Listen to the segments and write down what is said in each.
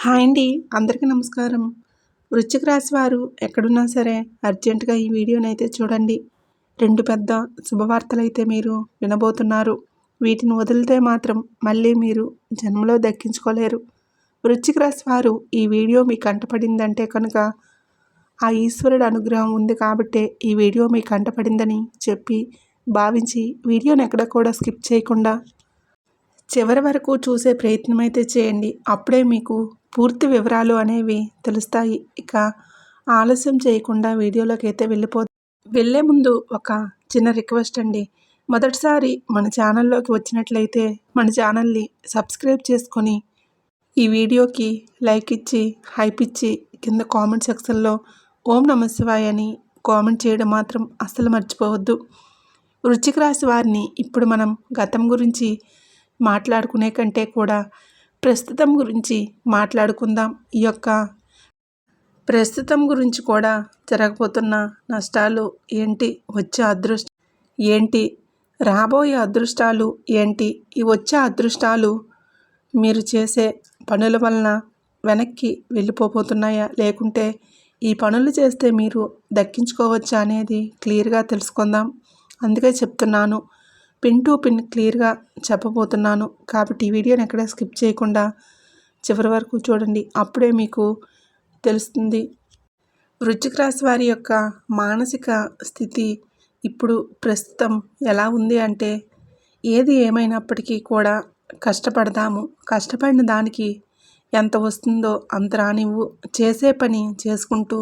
Hi అండి. అందరికీ నమస్కారం. వృశ్చిక రాశి వారు ఎక్కడున్నా సరే అర్జెంటుగా ఈ వీడియోనైతే చూడండి. 2 పెద్ద శుభవార్తలైతే మీరు వినబోతున్నారు. వీటిని వదిలితే మాత్రం మళ్ళీ మీరు జన్మలో దక్కించుకోలేరు. వృశ్చిక రాశి వారు ఈ వీడియో మీకు కంటపడిందంటే కనుక ఆ ఈశ్వరుడు అనుగ్రహం ఉంది కాబట్టే ఈ వీడియో మీకు కంటపడిందని చెప్పి భావించి వీడియోని ఎక్కడ కూడా స్కిప్ చేయకుండా చివరి వరకు చూసే ప్రయత్నం అయితే చేయండి. అప్పుడే మీకు పూర్తి వివరాలు అనేవి తెలుస్తాయి. ఇక ఆలస్యం చేయకుండా వీడియోలోకి అయితే వెళ్ళే ముందు ఒక చిన్న రిక్వెస్ట్ అండి. మొదటిసారి మన ఛానల్లోకి వచ్చినట్లయితే మన ఛానల్ని సబ్స్క్రైబ్ చేసుకొని ఈ వీడియోకి లైక్ ఇచ్చి హైప్ ఇచ్చి కింద కామెంట్ సెక్షన్లో ఓం నమః శివాయ అని కామెంట్ చేయడం మాత్రం అస్సలు మర్చిపోవద్దు. వృశ్చిక రాశి వారిని ఇప్పుడు మనం గతం గురించి మాట్లాడుకునే కంటే కూడా ప్రస్తుతం గురించి మాట్లాడుకుందాం. ఈ యొక్క ప్రస్తుతం గురించి కూడా జరగబోతున్న నష్టాలు ఏంటి, వచ్చే అదృష్టం ఏంటి, రాబోయే అదృష్టాలు ఏంటి, ఈ వచ్చే అదృష్టాలు మీరు చేసే పనుల వలన వెనక్కి వెళ్ళిపోతున్నాయా, లేకుంటే ఈ పనులు చేస్తే మీరు దక్కించుకోవచ్చా అనేది క్లియర్గా తెలుసుకుందాం. అందుకే చెప్తున్నాను, పిన్ టు పిన్ క్లియర్గా చెప్పబోతున్నాను. కాబట్టి ఈ వీడియోని ఎక్కడ స్కిప్ చేయకుండా చివరి వరకు చూడండి. అప్పుడే మీకు తెలుస్తుంది. వృశ్చిక రాశి వారి యొక్క మానసిక స్థితి ఇప్పుడు ప్రస్తుతం ఎలా ఉంది అంటే, ఏది ఏమైనప్పటికీ కూడా కష్టపడదాము, కష్టపడిన దానికి ఎంత వస్తుందో అంత రానివ్వు, చేసే పని చేసుకుంటూ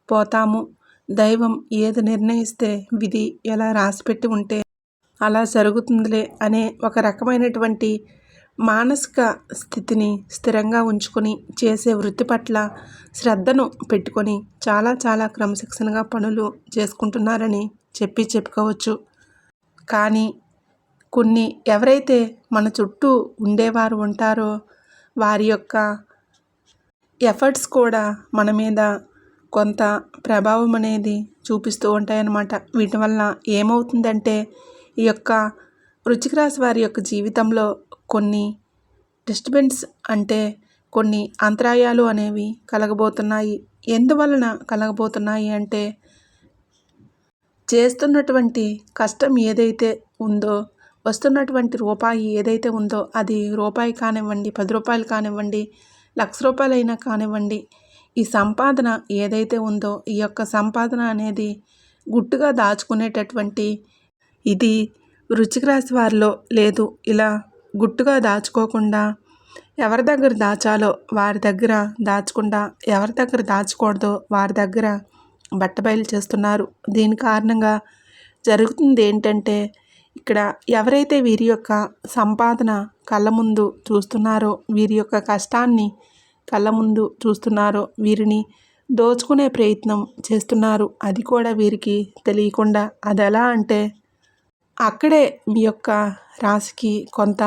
పోతాము. దైవం ఏది నిర్ణయిస్తే, విధి ఎలా రాసిపెట్టి ఉంటే అలా జరుగుతుందిలే అనే ఒక రకమైనటువంటి మానసిక స్థితిని స్థిరంగా ఉంచుకొని చేసే వృత్తి పట్ల శ్రద్ధను పెట్టుకొని చాలా క్రమశిక్షణగా పనులు చేసుకుంటున్నారని చెప్పుకోవచ్చు. కానీ కొన్ని ఎవరైతే మన చుట్టూ ఉండేవారు ఉంటారో వారి యొక్క ఎఫర్ట్స్ కూడా మన మీద కొంత ప్రభావం అనేది చూపిస్తూ ఉంటాయన్నమాట. వీటి వల్ల ఏమవుతుందంటే, ఈ యొక్క వృశ్చిక రాశి వారి యొక్క జీవితంలో కొన్ని డిస్టర్బెన్స్ అంటే కొన్ని అంతరాయాలు అనేవి కలగబోతున్నాయి. ఎందువలన కలగబోతున్నాయి అంటే, చేస్తున్నటువంటి కష్టం ఏదైతే ఉందో, వస్తున్నటువంటి రూపాయి ఏదైతే ఉందో, అది రూపాయి కానివ్వండి, 10 రూపాయలు కానివ్వండి, ₹1,00,000 అయినా కానివ్వండి, ఈ సంపాదన ఏదైతే ఉందో ఈ యొక్క సంపాదన అనేది గుట్టుగా దాచుకునేటటువంటి ఇది వృశ్చిక రాశి వారిలో లేదు. ఇలా గుట్టుగా దాచుకోకుండా ఎవరి దగ్గర దాచాలో వారి దగ్గర దాచకుండా, ఎవరి దగ్గర దాచకూడదో వారి దగ్గర బట్టబయలు చేస్తున్నారు. దీని కారణంగా జరుగుతుంది ఏంటంటే, ఇక్కడ ఎవరైతే వీరి యొక్క సంపాదన కళ్ళ ముందు చూస్తున్నారో, వీరి యొక్క కష్టాన్ని కళ్ళ ముందు చూస్తున్నారో, వీరిని దోచుకునే ప్రయత్నం చేస్తున్నారు. అది కూడా వీరికి తెలియకుండా. అది ఎలా అంటే, అక్కడే మీ యొక్క రాశికి కొంత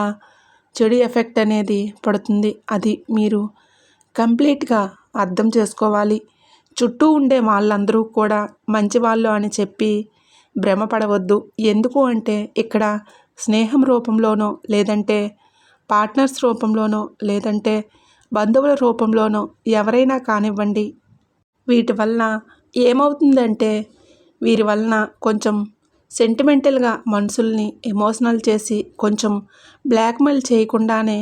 చెడు ఎఫెక్ట్ అనేది పడుతుంది. అది మీరు కంప్లీట్గా అర్థం చేసుకోవాలి. చుట్టూ ఉండే వాళ్ళందరూ కూడా మంచివాళ్ళు అని చెప్పి భ్రమపడవద్దు. ఎందుకు అంటే, ఇక్కడ స్నేహం రూపంలోనో, లేదంటే పార్ట్నర్స్ రూపంలోనో, లేదంటే బంధువుల రూపంలోనో ఎవరైనా కానివ్వండి, వీటి వలన ఏమవుతుందంటే, వీరి వలన కొంచెం సెంటిమెంటల్గా మనుషుల్ని ఎమోషనల్ చేసి, కొంచెం బ్లాక్మెయిల్ చేయకుండానే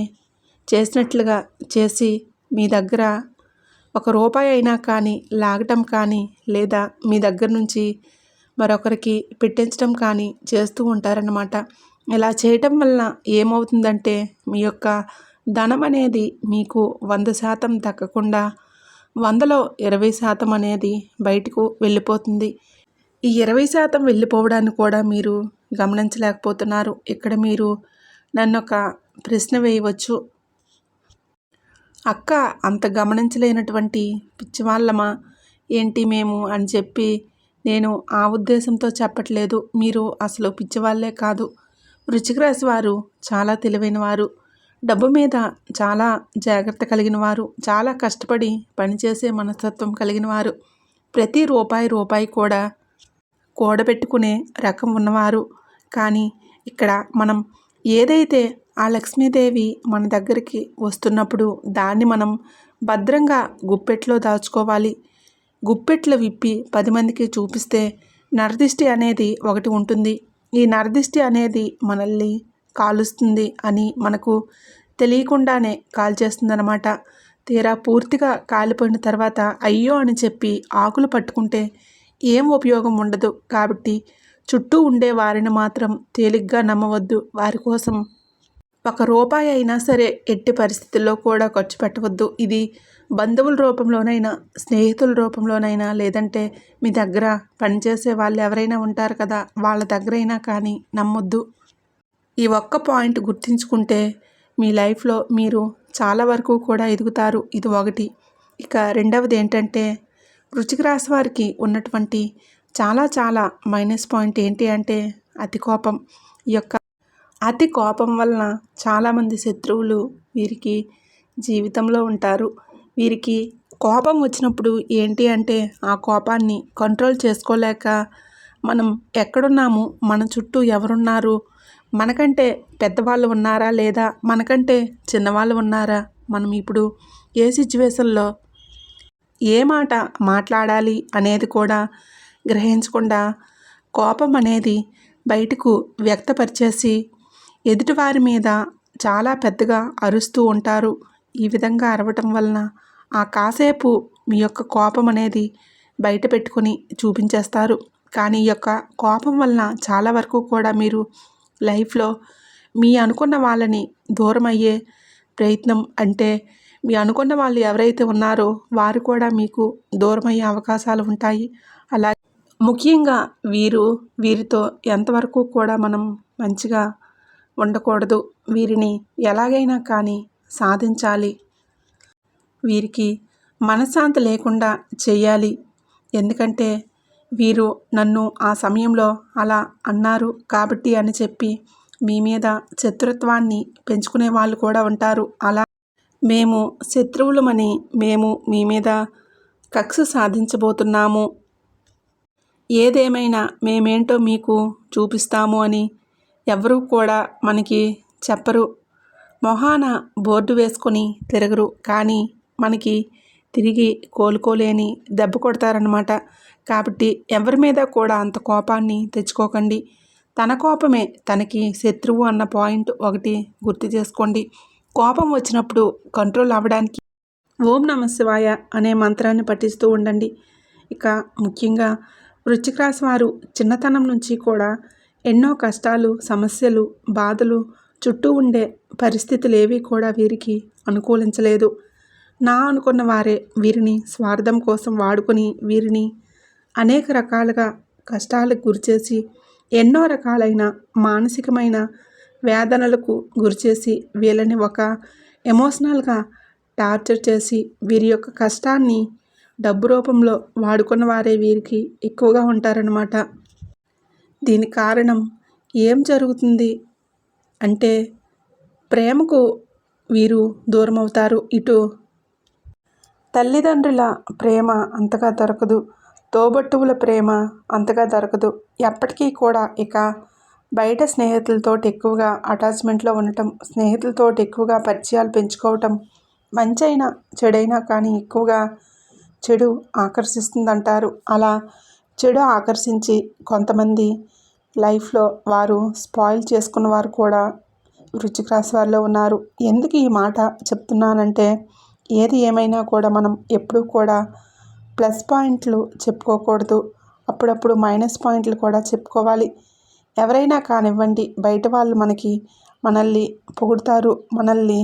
చేసినట్లుగా చేసి మీ దగ్గర ₹1 అయినా కానీ లాగటం కానీ, లేదా మీ దగ్గర నుంచి మరొకరికి పెట్టించడం కానీ చేస్తూ ఉంటారన్నమాట. ఇలా చేయటం వలన ఏమవుతుందంటే, మీ యొక్క ధనం అనేది మీకు 100% దక్కకుండా 100లో 20% అనేది బయటకు వెళ్ళిపోతుంది. ఈ 20% వెళ్ళిపోవడాన్ని కూడా మీరు గమనించలేకపోతున్నారు. ఇక్కడ మీరు నన్ను ఒక ప్రశ్న వేయవచ్చు, అక్క అంత గమనించలేనటువంటి పిచ్చివాళ్ళమా ఏంటి మేము అని చెప్పి. నేను ఆ ఉద్దేశంతో చెప్పట్లేదు. మీరు అసలు పిచ్చివాళ్ళే కాదు. వృశ్చిక రాశి వారు చాలా తెలివైన వారు, డబ్బు మీద చాలా జాగ్రత్త కలిగిన వారు, చాలా కష్టపడి పనిచేసే మనస్తత్వం కలిగిన వారు, ప్రతి రూపాయి కూడా కూడబెట్టుకునే రకం ఉన్నవారు. కానీ ఇక్కడ మనం ఏదైతే ఆ లక్ష్మీదేవి మన దగ్గరికి వస్తున్నప్పుడు దాన్ని మనం భద్రంగా గుప్పెట్లో దాచుకోవాలి. గుప్పెట్లు విప్పి 10 మందికి చూపిస్తే నరదిష్టి అనేది ఒకటి ఉంటుంది. ఈ నరదిష్టి అనేది మనల్ని కాలుస్తుంది అని మనకు తెలియకుండానే కాల్చేస్తుందన్నమాట. తీరా పూర్తిగా కాలిపోయిన తర్వాత అయ్యో అని చెప్పి ఆకులు పట్టుకుంటే ఏం ఉపయోగం ఉండదు. కాబట్టి చుట్టూ ఉండే వారిని మాత్రం తేలిగ్గా నమ్మవద్దు. వారి కోసం ₹1 అయినా సరే ఎట్టి పరిస్థితుల్లో కూడా ఖర్చు పెట్టవద్దు. ఇది బంధువుల రూపంలోనైనా, స్నేహితుల రూపంలోనైనా, లేదంటే మీ దగ్గర పనిచేసే వాళ్ళు ఎవరైనా ఉంటారు కదా, వాళ్ళ దగ్గరైనా కానీ నమ్మొద్దు. ఈ ఒక్క పాయింట్ గుర్తుంచుకుంటే మీ లైఫ్లో మీరు చాలా వరకు కూడా ఎదుగుతారు. ఇది ఒకటి. ఇక రెండవది ఏంటంటే, వృశ్చిక రాశి వారికి ఉన్నటువంటి చాలా చాలా మైనస్ పాయింట్ ఏంటి అంటే అతి కోపం. ఈ యొక్క అతి కోపం వలన చాలామంది శత్రువులు వీరికి జీవితంలో ఉంటారు. వీరికి కోపం వచ్చినప్పుడు ఏంటి అంటే ఆ కోపాన్ని కంట్రోల్ చేసుకోలేక మనం ఎక్కడున్నాము, మన చుట్టూ ఎవరున్నారు, మనకంటే పెద్దవాళ్ళు ఉన్నారా లేదా మనకంటే చిన్నవాళ్ళు ఉన్నారా, మనం ఇప్పుడు ఏ సిచ్యువేషన్లో ఏ మాట మాట్లాడాలి అనేది కూడా గ్రహించకుండా కోపం అనేది బయటకు వ్యక్తపరిచేసి ఎదుటివారి మీద చాలా పెద్దగా అరుస్తూ ఉంటారు. ఈ విధంగా అరవటం వలన ఆ కాసేపు మీ యొక్క కోపం అనేది బయట పెట్టుకొని చూపించేస్తారు. కానీ ఈ యొక్క కోపం వలన చాలా వరకు కూడా మీరు లైఫ్లో మీ అనుకున్న వాళ్ళని దూరం అయ్యే ప్రయత్నం, అంటే మీ అనుకున్న వాళ్ళు ఎవరైతే ఉన్నారో వారు కూడా మీకు దూరం అయ్యే అవకాశాలు ఉంటాయి. అలాగే ముఖ్యంగా వీరితో ఎంతవరకు కూడా మనం మంచిగా ఉండకూడదు. వీరిని ఎలాగైనా కానీ సాధించాలి. వీరికి మనశ్శాంతి లేకుండా చేయాలి. ఎందుకంటే వీరు నన్ను ఆ సమయంలో అలా అన్నారు కాబట్టి అని చెప్పి మీ మీద శత్రుత్వాన్ని పెంచుకునే వాళ్ళు కూడా ఉంటారు. అలా మేము శత్రువులమని మేము మీ మీద కక్ష సాధించబోతున్నాము, ఏదేమైనా మేమేంటో మీకు చూపిస్తాము అని ఎవరూ కూడా మనకి చెప్పరు. మొహాన బోర్డు వేసుకొని తిరగరు, కానీ మనకి తిరిగి కోలుకోలేని దెబ్బ కొడతారనమాట. కాబట్టి ఎవరి మీద కూడా అంత కోపాన్ని తెచ్చుకోకండి. తన కోపమే తనకి శత్రువు అన్న పాయింట్ ఒకటి గుర్తు చేసుకోండి. కోపం వచ్చినప్పుడు కంట్రోల్ అవ్వడానికి ఓం నమ శివాయ అనే మంత్రాన్ని పఠిస్తూ ఉండండి. ఇక ముఖ్యంగా వృశ్చిక రాశి వారు చిన్నతనం నుంచి కూడా ఎన్నో కష్టాలు, సమస్యలు, బాధలు, చుట్టూ ఉండే పరిస్థితులు ఏవి కూడా వీరికి అనుకూలించలేదు. నా అనుకున్న వారే వీరిని స్వార్థం కోసం వాడుకొని వీరిని అనేక రకాలుగా కష్టాలకు గురిచేసి ఎన్నో రకాలైన మానసికమైన వేదనలకు గురిచేసి వీళ్ళని ఒక ఎమోషనల్గా టార్చర్ చేసి వీరి యొక్క కష్టాన్ని డబ్బు రూపంలో వాడుకున్న వారే వీరికి ఎక్కువగా ఉంటారన్నమాట. దీనికి కారణం ఏం జరుగుతుంది అంటే ప్రేమకు వీరు దూరం అవుతారు. ఇటు తల్లిదండ్రుల ప్రేమ అంతగా దొరకదు, తోబట్టువుల ప్రేమ అంతగా దొరకదు. ఎప్పటికీ కూడా ఇక బయట స్నేహితులతోటి ఎక్కువగా అటాచ్మెంట్లో ఉండటం, స్నేహితులతోటి ఎక్కువగా పరిచయాలు పెంచుకోవటం, మంచైనా చెడైనా కానీ ఎక్కువగా చెడు ఆకర్షిస్తుందంటారు. అలా చెడు ఆకర్షించి కొంతమంది లైఫ్లో వారు స్పాయిల్ చేసుకున్న వారు కూడా వృశ్చిక రాశి వారిలో ఉన్నారు. ఎందుకు ఈ మాట చెప్తున్నానంటే ఏది ఏమైనా కూడా మనం ఎప్పుడూ కూడా ప్లస్ పాయింట్లు చెప్పుకోకూడదు, అప్పుడప్పుడు మైనస్ పాయింట్లు కూడా చెప్పుకోవాలి. ఎవరైనా కానివ్వండి, బయట వాళ్ళు మనల్ని పొగుడుతారు, మనల్ని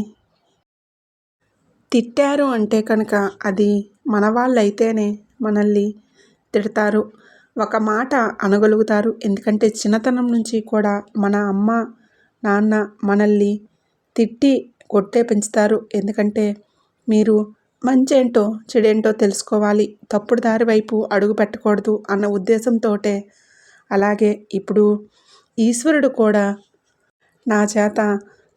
తిట్టారు అంటే కనుక అది మన వాళ్ళు అయితేనే మనల్ని తిడతారు, ఒక మాట అనగలుగుతారు. ఎందుకంటే చిన్నతనం నుంచి కూడా మన అమ్మ నాన్న మనల్ని తిట్టి కొట్టే పెంచుతారు. ఎందుకంటే మీరు మంచేంటో చెడేంటో తెలుసుకోవాలి, తప్పుడు దారి వైపు అడుగు పెట్టకూడదు అన్న ఉద్దేశంతో. అలాగే ఇప్పుడు ఈశ్వరుడు కూడా నా చేత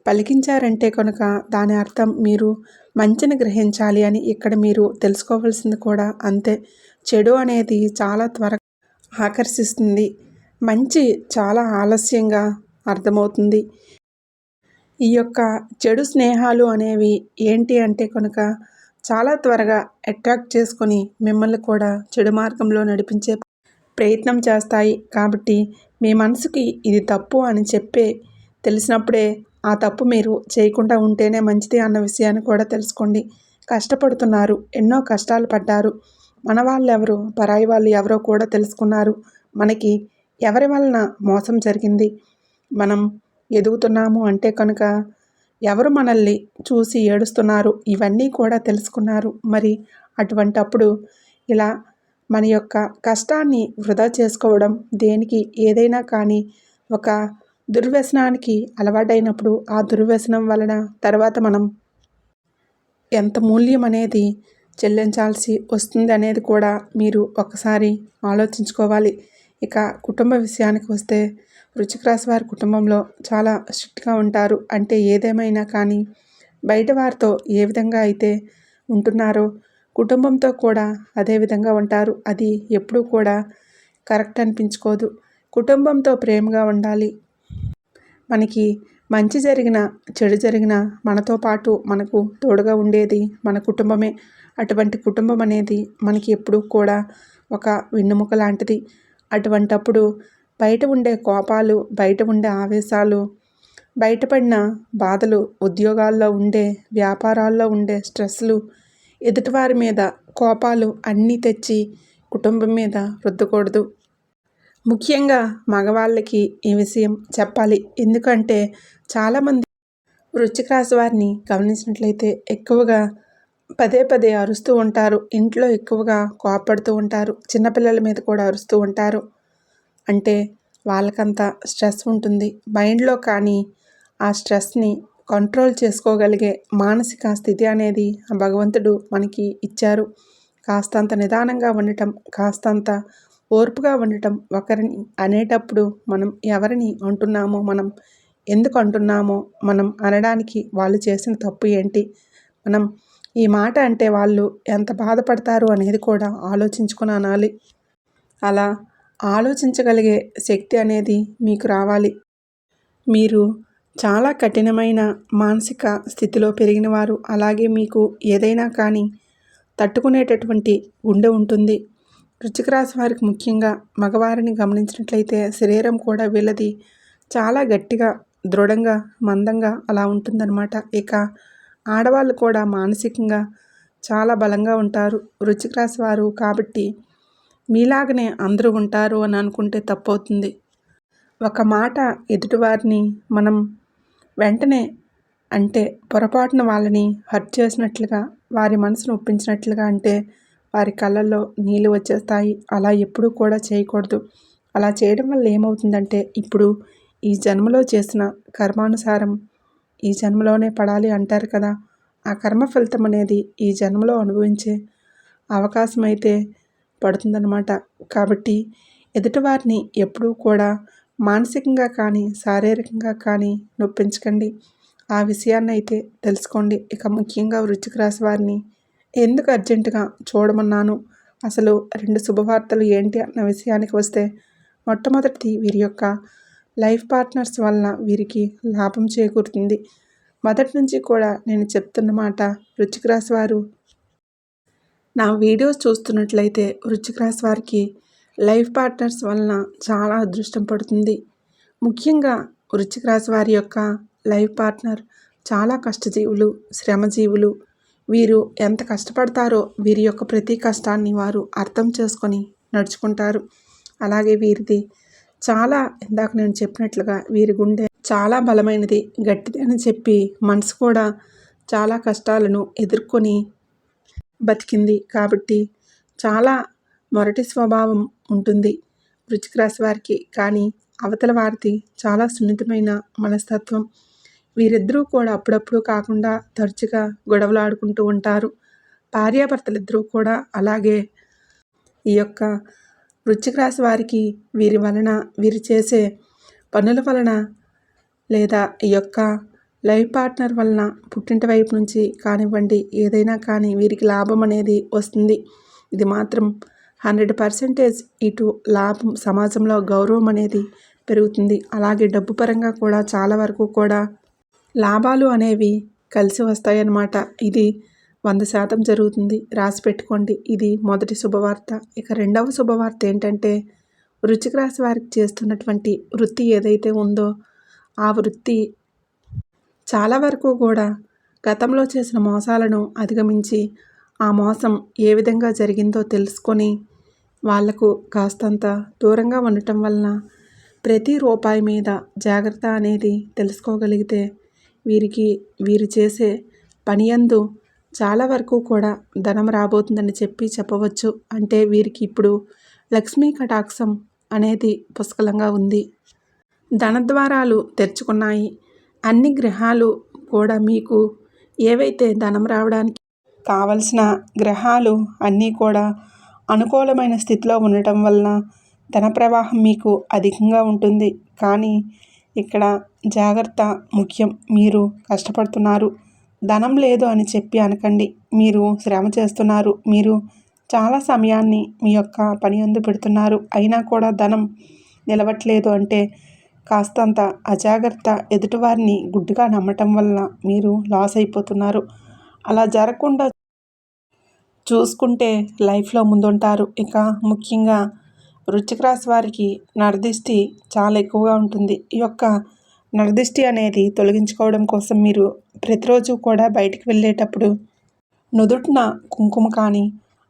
పలికించారంటే కనుక దాని అర్థం మీరు మంచిని గ్రహించాలి అని ఇక్కడ మీరు తెలుసుకోవాల్సింది కూడా అంతే. చెడు అనేది చాలా త్వరగా ఆకర్షిస్తుంది, మంచి చాలా ఆలస్యంగా అర్థమవుతుంది. ఈ యొక్క చెడు స్నేహాలు అనేవి ఏంటి అంటే కనుక చాలా త్వరగా అట్రాక్ట్ చేసుకొని మిమ్మల్ని కూడా చెడు మార్గంలో నడిపించే ప్రయత్నం చేస్తాయి. కాబట్టి మీ మనసుకి ఇది తప్పు అని చెప్పే తెలిసినప్పుడే ఆ తప్పు మీరు చేయకుండా ఉంటేనే మంచిది అన్న విషయాన్ని కూడా తెలుసుకోండి. కష్టపడుతున్నారు, ఎన్నో కష్టాలు పడ్డారు. మన వాళ్ళెవరు, పరాయి వాళ్ళు ఎవరో కూడా తెలుసుకున్నారు. మనకి ఎవరి వలన మోసం జరిగింది, మనం ఎదుగుతున్నాము అంటే కనుక ఎవరు మనల్ని చూసి ఏడుస్తున్నారు, ఇవన్నీ కూడా తెలుసుకున్నారు. మరి అటువంటప్పుడు ఇలా మన యొక్క కష్టాన్ని వృధా చేసుకోవడం దేనికి? ఏదైనా కానీ ఒక దుర్వ్యసనానికి అలవాటైనప్పుడు ఆ దుర్వ్యసనం వలన తర్వాత మనం ఎంత మూల్యం అనేది చెల్లించాల్సి వస్తుంది అనేది కూడా మీరు ఒకసారి ఆలోచించుకోవాలి. ఇక కుటుంబ విషయానికి వస్తే వృశ్చిక రాశి వారి కుటుంబంలో చాలా స్ట్రిక్ట్గా ఉంటారు. అంటే ఏదేమైనా కానీ బయట వారితో ఏ విధంగా అయితే ఉంటున్నారో కుటుంబంతో కూడా అదే విధంగా ఉంటారు. అది ఎప్పుడూ కూడా కరెక్ట్ అనిపించుకోదు. కుటుంబంతో ప్రేమగా ఉండాలి. మనకి మంచి జరిగిన చెడు జరిగిన మనతో పాటు మనకు తోడుగా ఉండేది మన కుటుంబమే. అటువంటి కుటుంబం అనేది మనకి ఎప్పుడూ కూడా ఒక వెన్నెముక లాంటిది. అటువంటప్పుడు బయట ఉండే కోపాలు, బయట ఉండే ఆవేశాలు, బయటపడిన బాధలు, ఉద్యోగాల్లో ఉండే, వ్యాపారాల్లో ఉండే స్ట్రెస్లు, ఎదుటివారి మీద కోపాలు అన్నీ తెచ్చి కుటుంబం మీద రుద్దకూడదు. ముఖ్యంగా మగవాళ్ళకి ఈ విషయం చెప్పాలి. ఎందుకంటే చాలామంది వృశ్చిక రాశి వారిని గమనించినట్లయితే ఎక్కువగా పదే పదే అరుస్తూ ఉంటారు. ఇంట్లో ఎక్కువగా కోపడుతూ ఉంటారు. చిన్నపిల్లల మీద కూడా అరుస్తూ ఉంటారు. అంటే వాళ్ళకంత స్ట్రెస్ ఉంటుంది మైండ్లో. కానీ ఆ స్ట్రెస్ని కంట్రోల్ చేసుకోగలిగే మానసిక స్థితి అనేది ఆ భగవంతుడు మనకి ఇచ్చారు. కాస్తంత నిదానంగా ఉండటం, కాస్తంత ఓర్పుగా ఉండటం. ఒకరిని అనేటప్పుడు మనం ఎవరిని అంటున్నామో, మనం ఎందుకు అంటున్నామో, మనం అనడానికి వాళ్ళు చేసిన తప్పు ఏంటి, మనం ఈ మాట అంటే వాళ్ళు ఎంత బాధపడతారు అనేది కూడా ఆలోచించుకొని అనాలి. అలా ఆలోచించగలిగే శక్తి అనేది మీకు రావాలి. మీరు చాలా కఠినమైన మానసిక స్థితిలో పెరిగినవారు. అలాగే మీకు ఏదైనా కానీ తట్టుకునేటటువంటి గుండె ఉంటుంది. వృశ్చిక రాశి వారికి ముఖ్యంగా మగవారిని గమనించినట్లయితే శరీరం కూడా వీళ్ళది చాలా గట్టిగా, దృఢంగా, మందంగా అలా ఉంటుందన్నమాట. ఇక ఆడవాళ్ళు కూడా మానసికంగా చాలా బలంగా ఉంటారు వృశ్చిక రాశి వారు. కాబట్టి మీలాగనే అందరూ ఉంటారు అని అనుకుంటే తప్పవుతుంది. ఒక మాట ఎదుటివారిని మనం వెంటనే అంటే పొరపాటున వాళ్ళని హర్ట్ చేసినట్లుగా, వారి మనసును ఒప్పించినట్లుగా అంటే వారి కళ్ళల్లో నీళ్ళు వచ్చేస్తాయి. అలా ఎప్పుడూ కూడా చేయకూడదు. అలా చేయడం వల్ల ఏమవుతుందంటే ఇప్పుడు ఈ జన్మలో చేసిన కర్మానుసారం ఈ జన్మలోనే పడాలి అంటారు కదా. ఆ కర్మ ఫలితం అనేది ఈ జన్మలో అనుభవించే అవకాశం అయితే పడుతుందన్నమాట. కాబట్టి ఎదుటివారిని ఎప్పుడూ కూడా మానసికంగా కానీ శారీరకంగా కానీ నొప్పించకండి. ఆ విషయాన్ని అయితే తెలుసుకోండి. ఇక ముఖ్యంగా వృశ్చిక రాశి వారిని ఎందుకు అర్జెంటుగా చూడమన్నాను, అసలు 2 శుభవార్తలు ఏంటి అన్న విషయానికి వస్తే మొట్టమొదటిది వీరి యొక్క లైఫ్ పార్ట్నర్స్ వలన వీరికి లాభం చేకూరుతుంది. మొదటి నుంచి కూడా నేను చెప్తున్నమాట, వృశ్చిక రాశి వారు నా వీడియోస్ చూస్తున్నట్లయితే వృశ్చిక రాశి వారికి లైఫ్ పార్ట్నర్స్ వలన చాలా అదృష్టం పడుతుంది. ముఖ్యంగా వృశ్చిక రాశి వారి యొక్క లైఫ్ పార్ట్నర్ చాలా కష్టజీవులు, శ్రమజీవులు. వీరు ఎంత కష్టపడతారో వీరి యొక్క ప్రతి కష్టాన్ని వారు అర్థం చేసుకొని నడుచుకుంటారు. అలాగే వీరిది చాలా, ఇందాక నేను చెప్పినట్లుగా వీరి గుండె చాలా బలమైనది, గట్టిది అని చెప్పి మనసు కూడా చాలా కష్టాలను ఎదుర్కొని బతికింది. కాబట్టి చాలా మొరటి స్వభావం ఉంటుంది వృశ్చిక రాశి వారికి. కానీ అవతల వారిది చాలా సున్నితమైన మనస్తత్వం. వీరిద్దరూ కూడా అప్పుడప్పుడు కాకుండా తరచుగా గొడవలు ఆడుకుంటూ ఉంటారు. భార్యాభర్తలిద్దరూ కూడా అలాగే. ఈ యొక్క వృశ్చిక రాశి వారికి వీరి వలన, వీరు చేసే పనుల వలన, లేదా ఈ యొక్క లైఫ్ పార్ట్నర్ వలన పుట్టింటి వైపు నుంచి కానివ్వండి, ఏదైనా కానీ వీరికి లాభం అనేది వస్తుంది. ఇది మాత్రం 100% ఇటు లాభం, సమాజంలో గౌరవం అనేది పెరుగుతుంది. అలాగే డబ్బు పరంగా కూడా చాలా వరకు కూడా లాభాలు అనేవి కలిసి వస్తాయన్నమాట. ఇది 100% జరుగుతుంది. రాసి పెట్టుకోండి. ఇది మొదటి శుభవార్త. ఇక రెండవ శుభవార్త ఏంటంటే, వృశ్చిక రాశి వారికి చేస్తున్నటువంటి వృత్తి ఏదైతే ఉందో ఆ వృత్తి చాలా వరకు కూడా గతంలో చేసిన మోసాలను అధిగమించి ఆ మోసం ఏ విధంగా జరిగిందో తెలుసుకొని వాళ్లకు కాస్తంత దూరంగా ఉండటం వలన ప్రతి రూపాయి మీద జాగ్రత్త అనేది తెలుసుకోగలిగితే వీరు చేసే పని యందు చాలా వరకు కూడా ధనం రాబోతుందని చెప్పవచ్చు. అంటే వీరికి ఇప్పుడు లక్ష్మీ కటాక్షం అనేది పుష్కలంగా ఉంది. ధనద్వారాలు తెరుచుకున్నాయి. అన్ని గ్రహాలు కూడా మీకు ఏవైతే ధనం రావడానికి కావలసిన గ్రహాలు అన్నీ కూడా అనుకూలమైన స్థితిలో ఉండటం వలన ధన ప్రవాహం మీకు అధికంగా ఉంటుంది. కానీ ఇక్కడ జాగ్రత్త ముఖ్యం. మీరు కష్టపడుతున్నారు, ధనం లేదు అని చెప్పి అనకండి. మీరు శ్రమ చేస్తున్నారు, మీరు చాలా సమయాన్ని మీ యొక్క పని యందు పెడుతున్నారు, అయినా కూడా ధనం నిలవట్లేదు అంటే కాస్తంత అజాగ్రత్త, ఎదుటివారిని గుడ్డిగా నమ్మటం వలన మీరు లాస్ అయిపోతున్నారు. అలా జరగకుండా చూసుకుంటే లైఫ్లో ముందుంటారు. ఇక ముఖ్యంగా వృశ్చిక రాశి వారికి నరదిష్టి చాలా ఎక్కువగా ఉంటుంది. ఈ యొక్క నరదిష్టి అనేది తొలగించుకోవడం కోసం మీరు ప్రతిరోజు కూడా బయటికి వెళ్ళేటప్పుడు నుదుటిన కుంకుమ కానీ,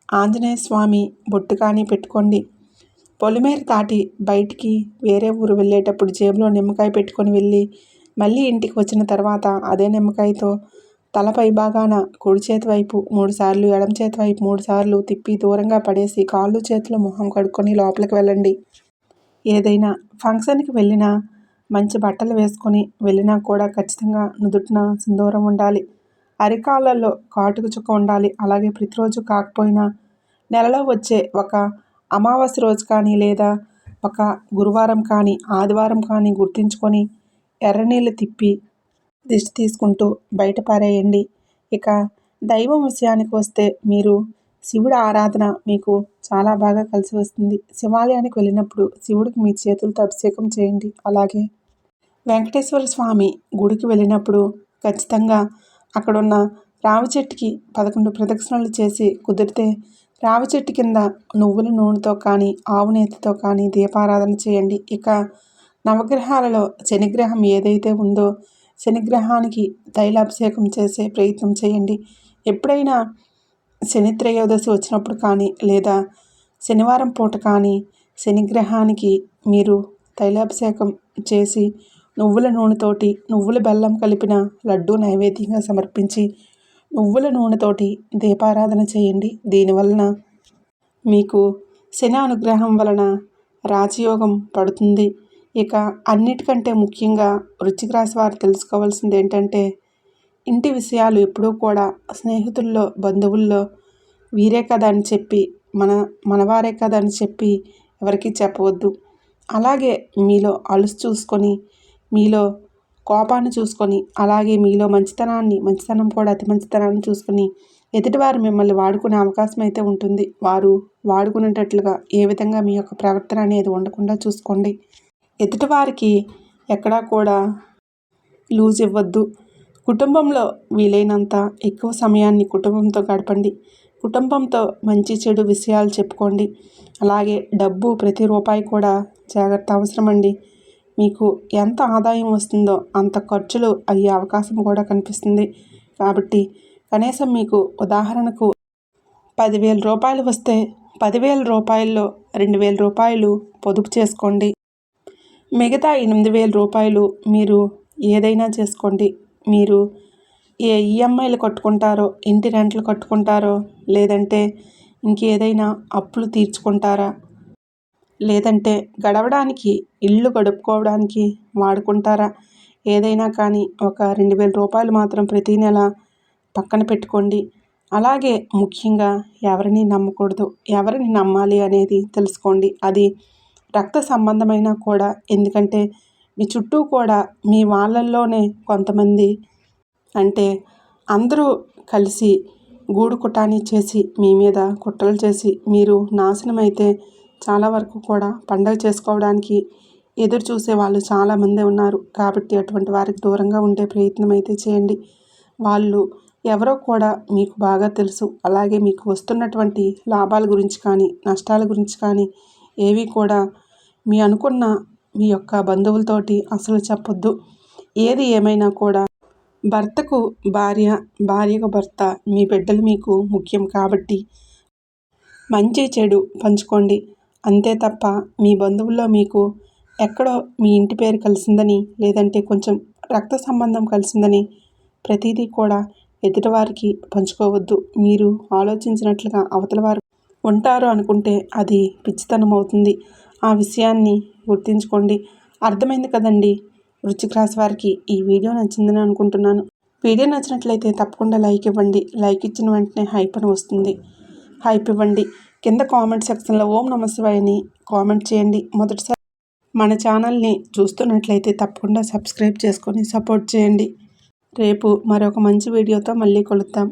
ఆంజనేయ స్వామి బొట్టు కానీ పెట్టుకోండి. పొలిమేర దాటి బయటికి వేరే ఊరు వెళ్ళేటప్పుడు జేబులో నిమ్మకాయ పెట్టుకొని వెళ్ళి మళ్ళీ ఇంటికి వచ్చిన తర్వాత అదే నిమ్మకాయతో తలపై భాగాన కుడి చేతి వైపు 3 సార్లు, ఎడమ చేతి వైపు 3 సార్లు తిప్పి దూరంగా పడేసి కాళ్ళు చేతులు మొహం కడుక్కొని లోపలికి వెళ్ళండి. ఏదైనా ఫంక్షన్కి వెళ్ళినా, మంచి బట్టలు వేసుకొని వెళ్ళినా కూడా ఖచ్చితంగా నుదుటిన సింధూరం ఉండాలి. అరికాళ్ళల్లో కాటుక చుక్క ఉండాలి. అలాగే ప్రతిరోజు కాకపోయినా నెలలో వచ్చే ఒక అమావాస్య రోజు కానీ, లేదా ఒక గురువారం కానీ, ఆదివారం కానీ గుర్తుంచుకొని ఎర్రనీళ్ళు తిప్పి దిష్టి తీసుకుంటూ బయట పారేయండి. ఇక దైవం విషయానికి వస్తే మీరు శివుడి ఆరాధన మీకు చాలా బాగా కలిసి వస్తుంది. శివాలయానికి వెళ్ళినప్పుడు శివుడికి మీ చేతులతో అభిషేకం చేయండి. అలాగే వెంకటేశ్వర స్వామి గుడికి వెళ్ళినప్పుడు ఖచ్చితంగా అక్కడున్న రావి చెట్టుకి 11 ప్రదక్షిణలు చేసి, కుదిరితే రావి చెట్టు కింద నువ్వుల నూనెతో కానీ, ఆవు నేతితో కానీ దీపారాధన చేయండి. ఇక నవగ్రహాలలో శనిగ్రహం ఏదైతే ఉందో శనిగ్రహానికి తైలాభిషేకం చేసే ప్రయత్నం చేయండి. ఎప్పుడైనా శని త్రయోదశి వచ్చినప్పుడు కానీ, లేదా శనివారం పూట కానీ శనిగ్రహానికి మీరు తైలాభిషేకం చేసి నువ్వుల నూనెతోటి నువ్వుల బెల్లం కలిపిన లడ్డు నైవేద్యంగా సమర్పించి నువ్వుల నూనెతోటి దీపారాధన చేయండి. దీనివలన మీకు శని అనుగ్రహం వలన రాజయోగం పడుతుంది. ఇక అన్నిటికంటే ముఖ్యంగా వృశ్చిక రాశి వారు తెలుసుకోవాల్సింది ఏంటంటే, ఇంటి విషయాలు ఎప్పుడూ కూడా స్నేహితుల్లో, బంధువుల్లో వీరే కదా అని చెప్పి, మనవారే కదా అని చెప్పి ఎవరికీ చెప్పవద్దు. అలాగే మీలో అలుసు చూసుకొని, మీలో కోపాన్ని చూసుకొని, అలాగే మీలో మంచితనం కూడా అతి మంచితనాన్ని చూసుకొని ఎదుటివారు మిమ్మల్ని వాడుకునే అవకాశం అయితే ఉంటుంది. వారు వాడుకునేటట్లుగా ఏ విధంగా మీ యొక్క ప్రవర్తన అనేది ఉండకుండా చూసుకోండి. ఎదుటివారికి ఎక్కడా కూడా లూజ్ ఇవ్వద్దు. కుటుంబంలో వీలైనంత ఎక్కువ సమయాన్ని కుటుంబంతో గడపండి. కుటుంబంతో మంచి చెడు విషయాలు చెప్పుకోండి. అలాగే డబ్బు ప్రతి రూపాయి కూడా జాగ్రత్త అవసరమండి. మీకు ఎంత ఆదాయం వస్తుందో అంత ఖర్చులు అయ్యే అవకాశం కూడా కనిపిస్తుంది. కాబట్టి కనీసం మీకు ఉదాహరణకు 10,000 రూపాయలు వస్తే 10,000 రూపాయల్లో 2,000 రూపాయలు పొదుపు చేసుకోండి. మిగతా 8,000 రూపాయలు మీరు ఏదైనా చేసుకోండి. మీరు ఏ ఈఎంఐలు కట్టుకుంటారో, ఇంటి రెంట్లు కట్టుకుంటారో, లేదంటే ఇంకేదైనా అప్పులు తీర్చుకుంటారా, లేదంటే గడవడానికి ఇల్లు గడుపుకోవడానికి వాడుకుంటారా, ఏదైనా కానీ ఒక 2,000 రూపాయలు మాత్రం ప్రతీ నెల పక్కన పెట్టుకోండి. అలాగే ముఖ్యంగా ఎవరిని నమ్మకూడదు. ఎవరిని నమ్మాలి అనేది తెలుసుకోండి. అది రక్త సంబంధమైన కూడా. ఎందుకంటే మీ చుట్టూ కూడా మీ వాళ్ళల్లోనే కొంతమంది, అంటే అందరూ కలిసి గూడు కుటాని చేసి మీ మీద కుట్రలు చేసి మీరు నాశనం అయితే చాలా వరకు కూడా పండగ చేసుకోవడానికి ఎదురు చూసే వాళ్ళు చాలామంది ఉన్నారు. కాబట్టి అటువంటి వారికి దూరంగా ఉండే ప్రయత్నం అయితే చేయండి. వాళ్ళు ఎవరో కూడా మీకు బాగా తెలుసు. అలాగే మీకు వస్తున్నటువంటి లాభాల గురించి కానీ, నష్టాల గురించి కానీ ఏవి కూడా అనుకున్న మీ యొక్క బంధువులతోటి అసలు చెప్పొద్దు. ఏది ఏమైనా కూడా భర్తకు భార్య, భార్యకు భర్త, మీ బిడ్డలు మీకు ముఖ్యం. కాబట్టి మంచి చెడు పంచుకోండి. అంతే తప్ప మీ బంధువుల్లో మీకు ఎక్కడో మీ ఇంటి పేరు కలిసిందని, లేదంటే కొంచెం రక్త సంబంధం కలిసిందని ప్రతిదీ కూడా ఎదుటివారికి పంచుకోవద్దు. మీరు ఆలోచించినట్లుగా అవతల వారు ఉంటారు అనుకుంటే అది పిచ్చితనం అవుతుంది. ఆ విషయాన్ని గుర్తుంచుకోండి. అర్థమైంది కదండి. వృశ్చిక రాశి వారికి ఈ వీడియో నచ్చిందని అనుకుంటున్నాను. వీడియో నచ్చినట్లయితే తప్పకుండా లైక్ ఇవ్వండి. లైక్ ఇచ్చిన వెంటనే హైప్ అని వస్తుంది. హైప్ ఇవ్వండి. కింద కామెంట్ సెక్షన్లో ఓం నమః శివాయ అని కామెంట్ చేయండి. మొదటిసారి మన ఛానల్ని చూస్తున్నట్లయితే తప్పకుండా సబ్స్క్రైబ్ చేసుకొని సపోర్ట్ చేయండి. రేపు మరొక మంచి వీడియోతో మళ్ళీ కలుద్దాం.